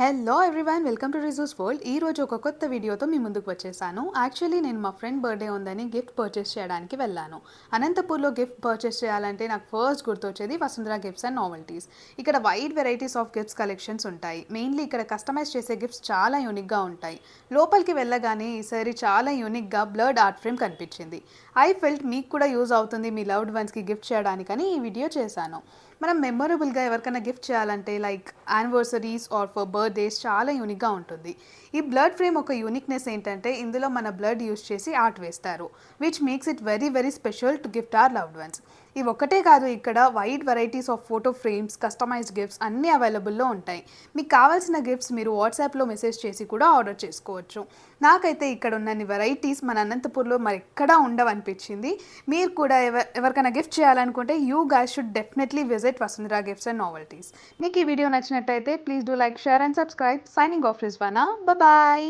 Hello everyone, welcome to Rizu's world. ఈ రోజు ఒక కొత్త వీడియోతో మీ ముందుకు వచ్చేసాను. యాక్చువల్లీ నేను మా ఫ్రెండ్ బర్త్డే ఉందని గిఫ్ట్ పర్చేస్ చేయడానికి వెళ్ళాను. అనంతపూర్లో గిఫ్ట్ పర్చేస్ చేయాలంటే నాకు ఫస్ట్ గుర్తొచ్చేది వసుంధర గిఫ్ట్స్ అండ్ నావెల్టీస్. ఇక్కడ wide varieties of gifts collections ఉంటాయి. మెయిన్లీ ఇక్కడ కస్టమైజ్ చేసే గిఫ్ట్స్ చాలా యూనిక్గా ఉంటాయి. లోపలికి వెళ్ళగానే ఈసారి చాలా యూనిక్గా బ్లర్డ్ ఆర్ట్ ఫ్రేమ్ కనిపించింది. ఐ ఫెల్ట్ మీకు కూడా యూజ్ అవుతుంది మీ లవ్డ్ వన్స్కి గిఫ్ట్ చేయడానికని ఈ వీడియో చేశాను. మనం మెమొరబుల్గా ఎవరికైనా గిఫ్ట్ చేయాలంటే like anniversaries or for birthdays చాలా యూనిక్గా ఉంటుంది. ఈ బ్లడ్ ఫ్రేమ్ ఒక యూనిక్నెస్ ఏంటంటే ఇందులో మన బ్లడ్ యూస్ చేసి ఆర్ట్ వేస్తారు, which makes it very very special to gift or loved ones. ఇవి ఒకటే కాదు, ఇక్కడ wide varieties of photo frames, customised gifts అన్నీ అవైలబుల్లో ఉంటాయి. మీకు కావాల్సిన గిఫ్ట్స్ మీరు వాట్సాప్లో మెసేజ్ చేసి కూడా ఆర్డర్ చేసుకోవచ్చు. నాకైతే ఇక్కడ ఉన్నన్ని వెరైటీస్ మన అనంతపూర్లో మరి ఎక్కడా ఉండవనిపించింది. మీరు కూడా ఎవరికైనా గిఫ్ట్ చేయాలనుకుంటే you guys should definitely visit Vasundhara gifts and novelties. మీకు ఈ వీడియో నచ్చినట్టయితే please do like, share and subscribe. Signing off Rizwana. Bye.